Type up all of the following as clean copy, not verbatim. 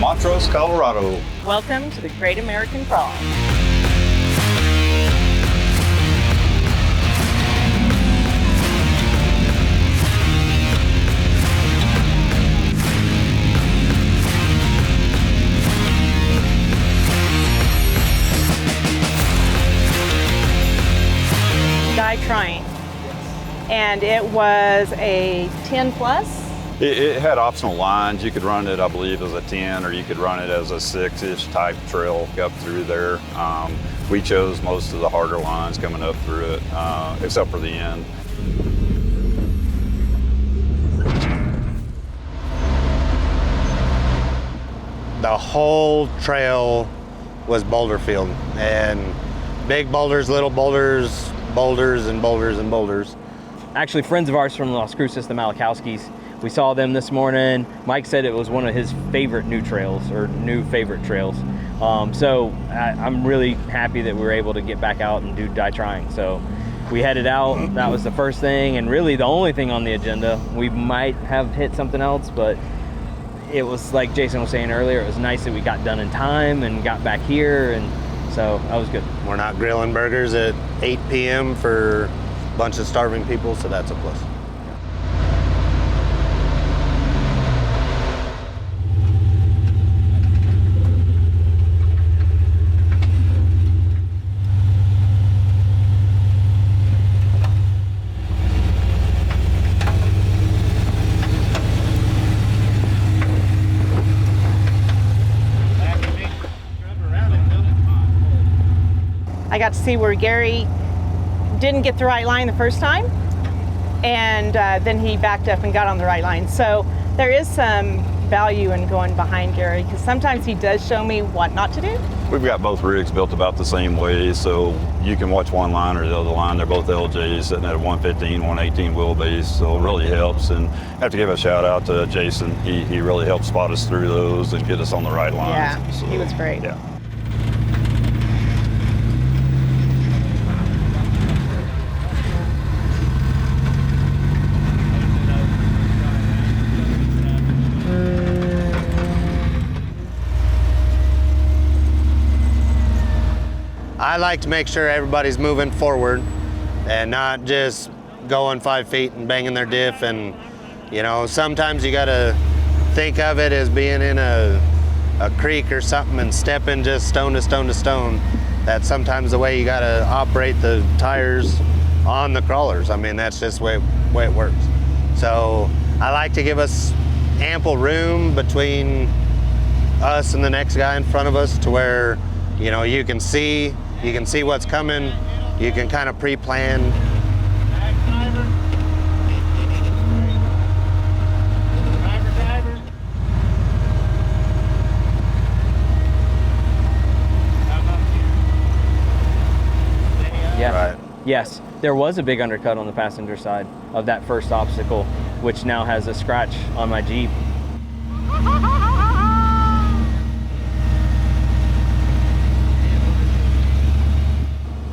Montrose, Colorado. Welcome to the Great American Crawl. Trying, and it was a 10 plus. It had optional lines. You could run it, I believe, as a 10, or you could run it as a 6-ish type trail up through there. We chose most of the harder lines coming up through it, except for the end. The whole trail was boulder field, and big boulders, little boulders, boulders and boulders and boulders. Actually, friends of ours from Las Cruces, the Malakowskis, we saw them this morning. Mike said it was one of his favorite new trails, or new favorite trails. So I'm really happy that we were able to get back out and do die trying. So we headed out, that was the first thing, and really the only thing on the agenda. We might have hit something else, but it was like Jason was saying earlier, it was nice that we got done in time and got back here, and so that was good. We're not grilling burgers at 8 p.m. for a bunch of starving people, so that's a plus. I got to see where Gary didn't get the right line the first time, and then he backed up and got on the right line. So there is some value in going behind Gary, because sometimes he does show me what not to do. We've got both rigs built about the same way, so you can watch one line or the other line. They're both LJs sitting at a 115, 118 wheelbase, so it really helps. And I have to give a shout out to Jason. He really helped spot us through those and get us on the right lines. Yeah, so, he was great. Yeah. I like to make sure everybody's moving forward and not just going 5 feet and banging their diff. And you know, sometimes you gotta think of it as being in a creek or something and stepping just stone to stone to stone. That's sometimes the way you gotta operate the tires on the crawlers. I mean, that's just the way it works. So I like to give us ample room between us and the next guy in front of us, to where, you know, you can see what's coming. You can kind of pre-plan. Yeah. Right. Yes, there was a big undercut on the passenger side of that first obstacle, which now has a scratch on my Jeep.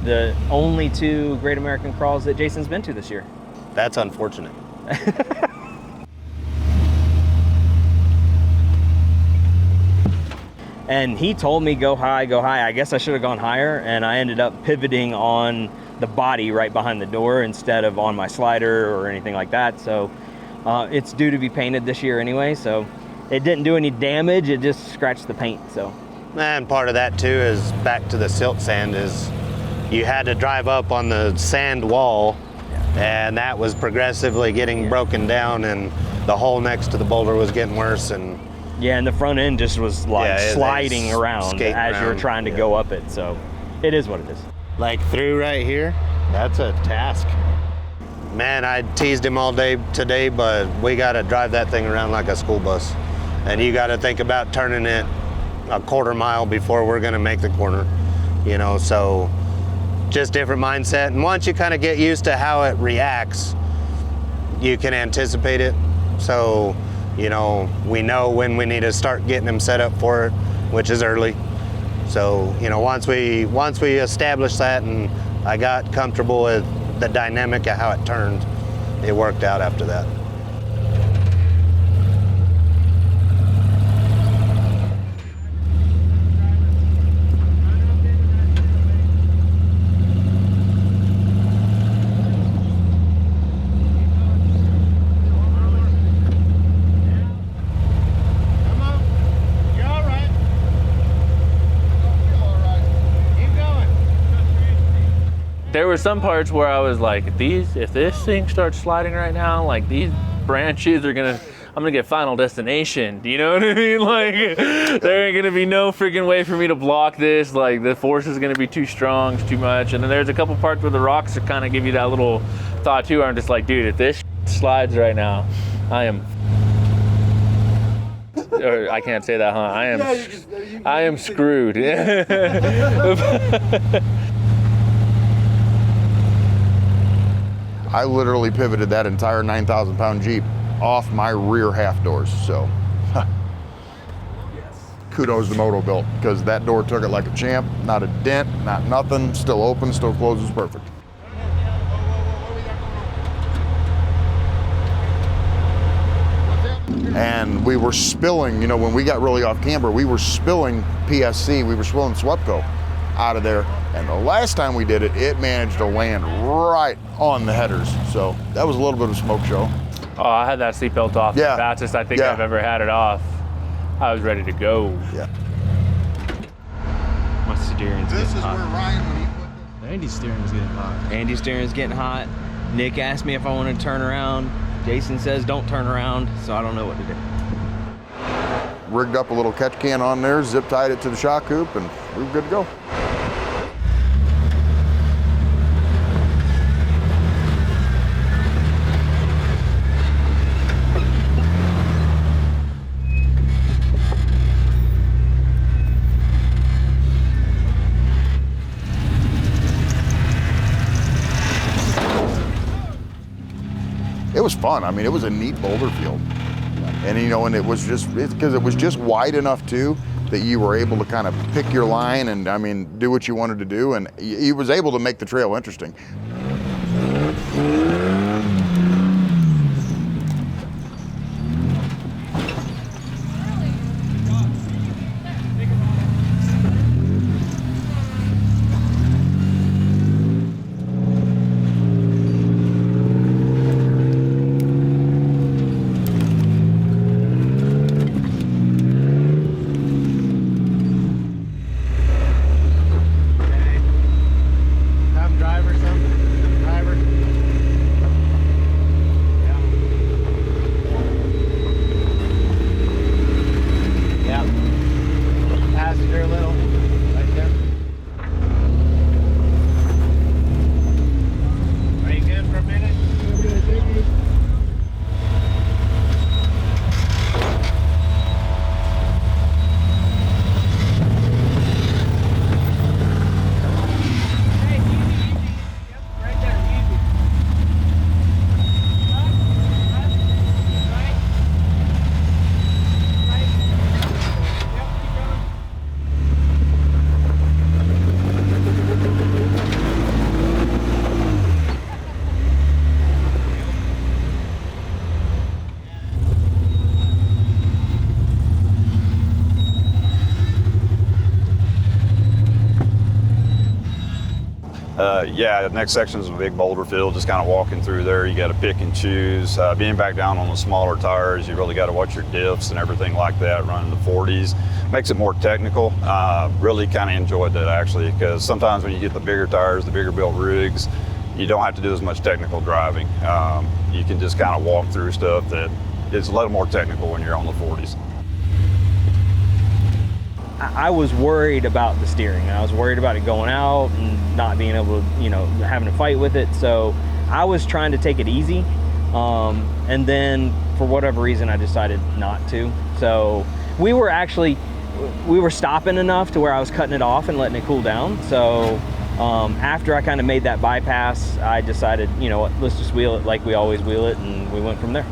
The only 2 Great American Crawls that Jason's been to this year. That's unfortunate. And he told me go high, go high. I guess I should have gone higher, and I ended up pivoting on the body right behind the door instead of on my slider or anything like that. So it's due to be painted this year anyway, so it didn't do any damage, it just scratched the paint. So. And part of that too is back to the silt sand, is you had to drive up on the sand wall, and that was progressively getting broken down, and the hole next to the boulder was getting worse. And yeah, and the front end just was like sliding around as you were trying to go up it. So it is what it is. Like through right here, that's a task. Man, I teased him all day today, but we got to drive that thing around like a school bus. And you got to think about turning it a quarter mile before we're going to make the corner, you know, so just different mindset. And once you kind of get used to how it reacts, you can anticipate it. So, you know, we know when we need to start getting them set up for it, which is early. So, you know, once we established that and I got comfortable with the dynamic of how it turned, it worked out after that. there were some parts where I was like, if this thing starts sliding right now, like these branches are I'm gonna get Final Destination. Do you know what I mean? Like, there ain't gonna be no freaking way for me to block this. Like, the force is gonna be too strong, it's too much. And then there's a couple parts where the rocks that kind of give you that little thought too. I'm just like, dude, if this slides right now, I am. Or I can't say that, huh? I am screwed. I literally pivoted that entire 9,000-pound Jeep off my rear half doors. So kudos to Moto-Built, because that door took it like a champ. Not a dent, not nothing. Still open, still closes perfect. And we were spilling, you know, when we got really off camber, we were spilling PSC, we were spilling Swepco out of there. And the last time we did it, it managed to land right on the headers. So that was a little bit of a smoke show. Oh, I had that seatbelt off. Yeah. The fastest I think Yeah. I've ever had it off. I was ready to go. Yeah. My steering's This getting is hot. where Ryan, when he put the Andy's steering was getting hot. Andy's steering's getting hot. Nick asked me if I wanted to turn around. Jason says don't turn around, so I don't know what to do. rigged up a little catch can on there, zip tied it to the shock hoop, and we were good to go. It was fun. I mean, it was a neat boulder field. And you know, and it was just, because it was just wide enough too, that you were able to kind of pick your line and, I mean, do what you wanted to do. And he was able to make the trail interesting. Yeah, the next section is a big boulder field, just kind of walking through there. You got to pick and choose. Being back down on the smaller tires, you really got to watch your diffs and everything like that, running the 40s. Makes it more technical. Really kind of enjoyed that actually, because sometimes when you get the bigger tires, the bigger built rigs, you don't have to do as much technical driving. You can just kind of walk through stuff that is a little more technical when you're on the 40s. I was worried about the steering. I was worried about it going out and not being able to, you know, having to fight with it. So I was trying to take it easy. And then for whatever reason, I decided not to. So we were stopping enough to where I was cutting it off and letting it cool down. So after I kind of made that bypass, I decided, you know what, let's just wheel it like we always wheel it. And we went from there.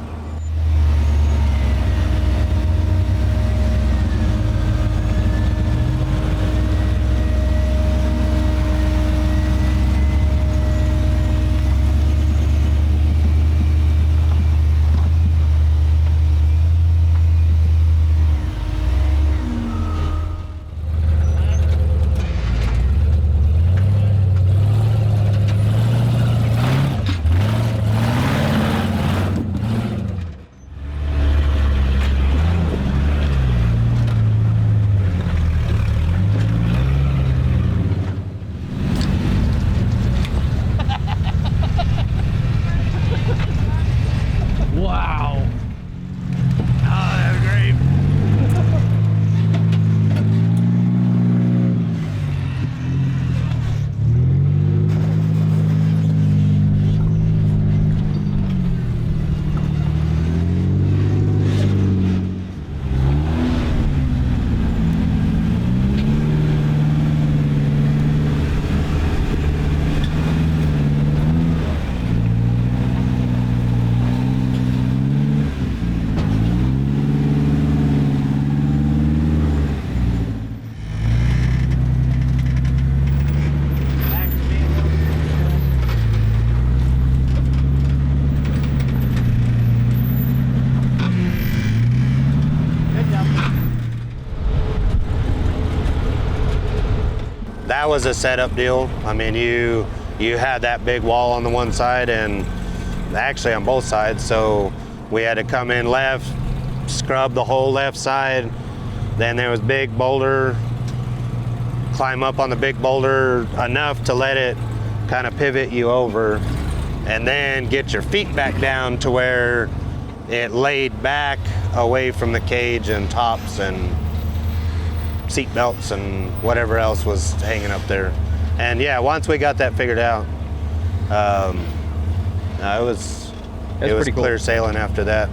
that was a setup deal. I mean, you had that big wall on the one side and actually on both sides, so we had to come in left, scrub the whole left side. Then there was big boulder, climb up on the big boulder enough to let it kind of pivot you over, and then get your feet back down to where it laid back away from the cage and tops and seat belts and whatever else was hanging up there. And yeah, once we got that figured out, it was pretty cool. clear sailing after that.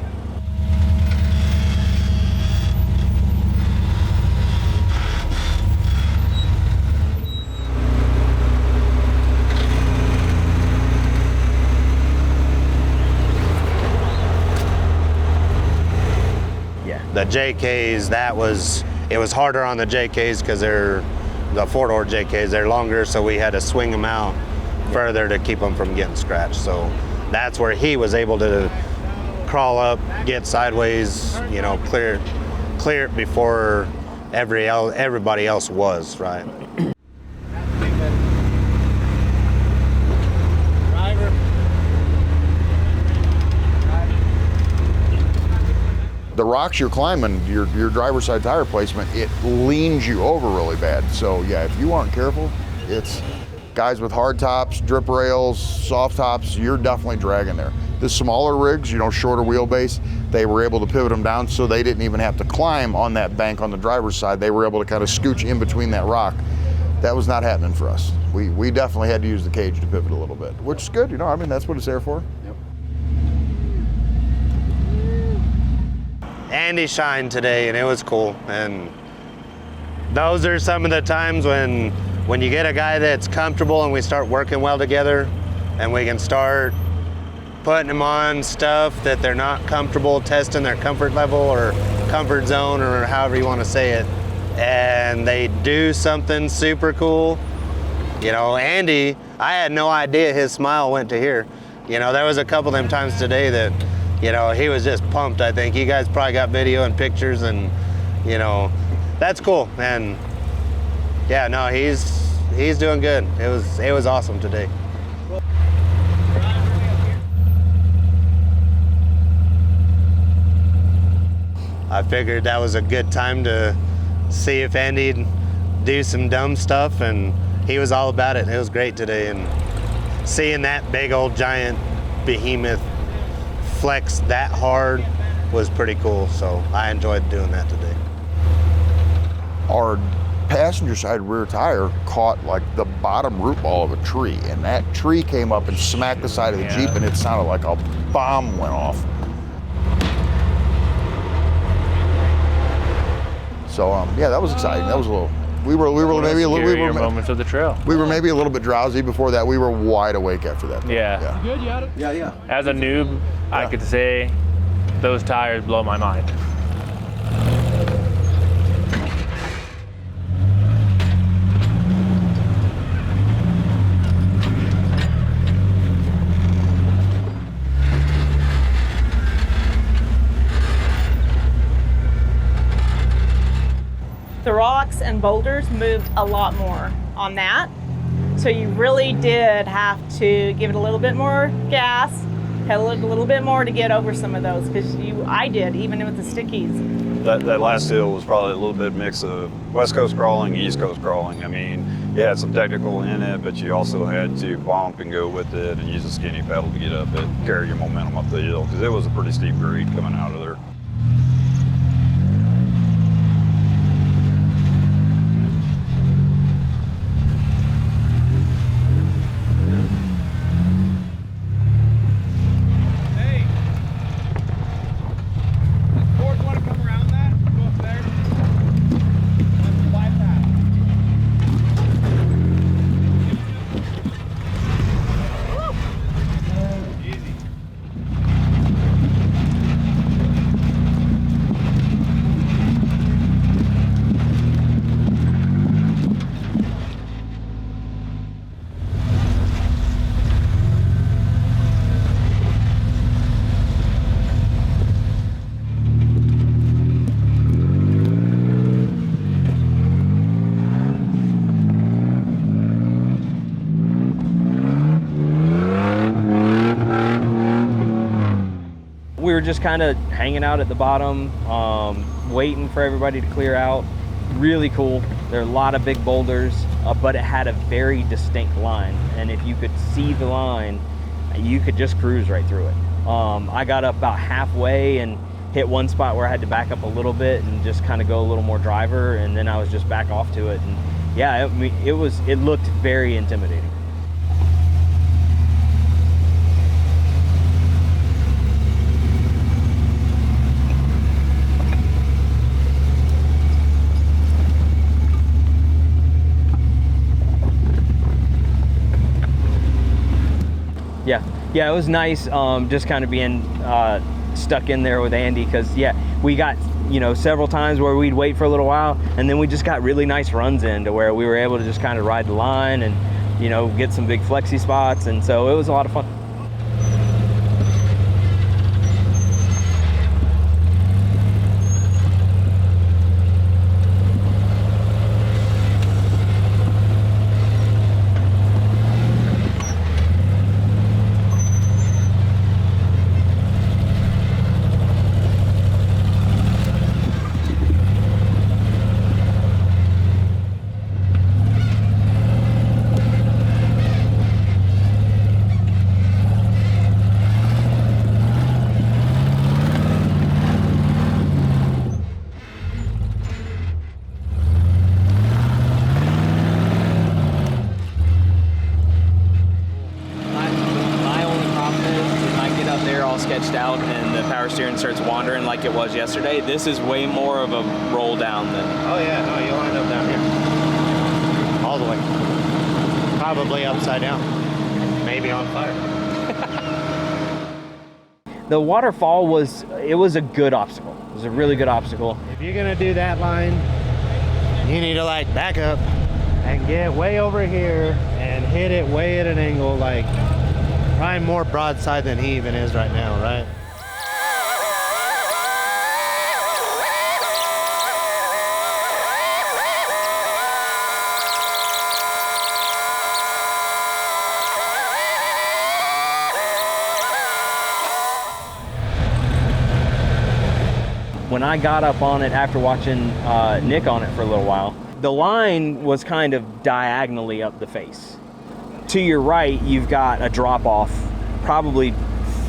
Yeah. The JKs, it was harder on the JKs because they're the 4-door JKs. They're longer, so we had to swing them out further to keep them from getting scratched. So that's where he was able to crawl up, get sideways, you know, clear it before everybody else was, right? The rocks you're climbing, your driver's side tire placement, it leans you over really bad. So yeah, if you aren't careful, it's guys with hard tops, drip rails, soft tops, you're definitely dragging there. The smaller rigs, you know, shorter wheelbase, they were able to pivot them down so they didn't even have to climb on that bank on the driver's side. They were able to kind of scooch in between that rock. That was not happening for us. We definitely had to use the cage to pivot a little bit, which is good, you know, I mean, that's what it's there for. Yep. Andy shined today, and it was cool. And those are some of the times when you get a guy that's comfortable and we start working well together, and we can start putting them on stuff that they're not comfortable, testing their comfort level or comfort zone or however you want to say it, and they do something super cool. You know, Andy, I had no idea his smile went to here. You know, there was a couple of them times today that, you know, he was just pumped. I think you guys probably got video and pictures, and, you know, that's cool. And yeah, no, he's doing good. It was awesome today. I figured that was a good time to see if Andy'd do some dumb stuff, and he was all about it. It was great today, and seeing that big old giant behemoth flex that hard was pretty cool, so I enjoyed doing that today. Our passenger side rear tire caught like the bottom root ball of a tree, and that tree came up and smacked the side of the Jeep, and it sounded like a bomb went off. So yeah, that was exciting. That was a little. We were maybe a little. Moments of the trail. We were maybe a little bit drowsy before that. We were wide awake after that. Yeah. You good? You had it? Yeah. As a noob, I could say those tires blow my mind. The rocks and boulders moved a lot more on that. So you really did have to give it a little bit more gas, pedal it a little bit more to get over some of those, because I did, even with the stickies. That last hill was probably a little bit mix of West Coast crawling, East Coast crawling. I mean, you had some technical in it, but you also had to bump and go with it and use a skinny pedal to get up it, carry your momentum up the hill, because it was a pretty steep grade coming out of there. we were just kind of hanging out at the bottom, waiting for everybody to clear out. Really cool. There are a lot of big boulders, but it had a very distinct line. And if you could see the line, you could just cruise right through it. I got up about halfway and hit one spot where I had to back up a little bit and just kind of go a little more driver, and then I was just back off to it. And yeah, it looked very intimidating. Yeah, it was nice just kind of being stuck in there with Andy, because yeah, we got, you know, several times where we'd wait for a little while, and then we just got really nice runs in to where we were able to just kind of ride the line and, you know, get some big flexi spots, and so it was a lot of fun. Sketched out and the power steering starts wandering like it was yesterday. This is way more of a roll down than... Oh yeah, no, you'll end up down here. All the way. Probably upside down. Maybe on fire. The waterfall was a good obstacle. It was a really good obstacle. If you're gonna do that line, you need to like back up and get way over here and hit it way at an angle, like probably more broadside than he even is right now, right? When I got up on it after watching Nick on it for a little while, the line was kind of diagonally up the face. To your right, you've got a drop off, probably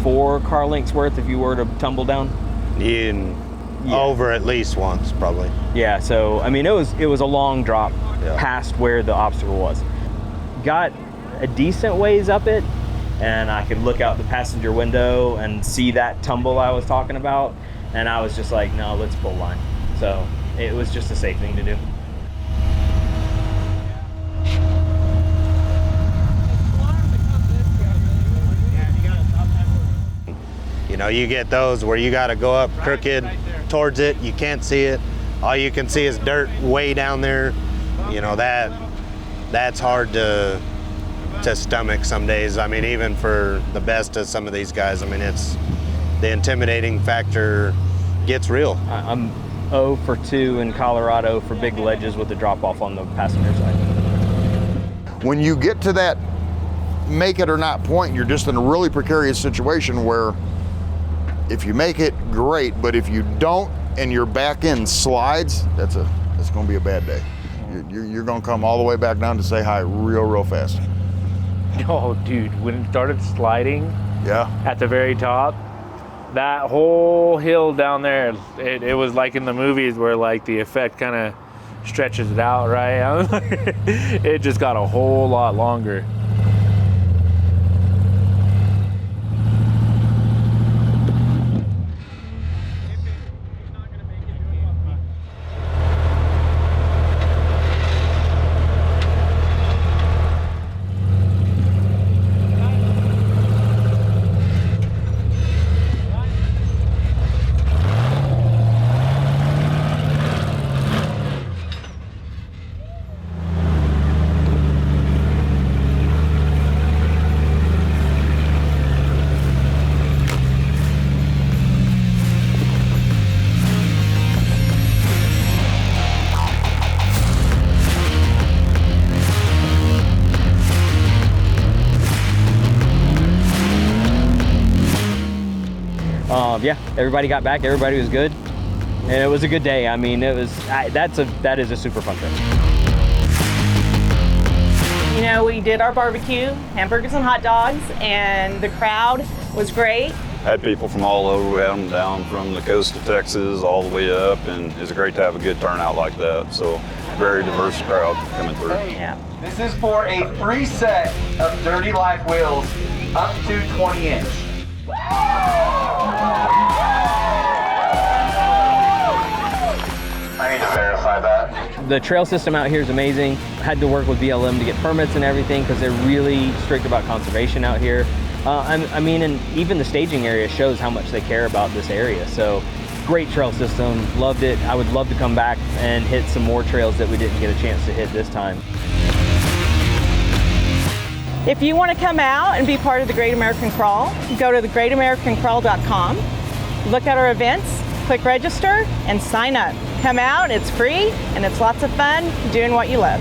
4 car lengths worth if you were to tumble down. Over at least once, probably. Yeah, so I mean, it was a long drop past where the obstacle was. Got a decent ways up it, and I could look out the passenger window and see that tumble I was talking about, and I was just like, no, let's pull line. So it was just a safe thing to do. You know, you get those where you got to go up crooked towards it. You can't see it. All you can see is dirt way down there. You know, that's hard to stomach some days. I mean, even for the best of some of these guys, I mean, it's the intimidating factor gets real. I'm 0 for 2 in Colorado for big ledges with the drop off on the passenger side. When you get to that make it or not point, you're just in a really precarious situation where if you make it, great, but if you don't and your back end slides, that's going to be a bad day. You're going to come all the way back down to say hi real fast. Oh, dude, when it started sliding at the very top, that whole hill down there, it was like in the movies where like the effect kind of stretches it out, right? It just got a whole lot longer. yeah, everybody got back. Everybody was good, and it was a good day. I mean, that is a super fun trip. You know, we did our barbecue, hamburgers and hot dogs, and the crowd was great. Had people from all over. We had them down from the coast of Texas all the way up, and it's great to have a good turnout like that. So very diverse crowd coming through. Yeah. This is for a free set of Dirty Life wheels up to 20-inch. I need to verify that. The trail system out here is amazing. Had to work with BLM to get permits and everything because they're really strict about conservation out here. I mean, and even the staging area shows how much they care about this area. So great trail system, loved it. I would love to come back and hit some more trails that we didn't get a chance to hit this time. If you want to come out and be part of the Great American Crawl, go to thegreatamericancrawl.com, look at our events, click register, and sign up. Come out, it's free, and it's lots of fun doing what you love.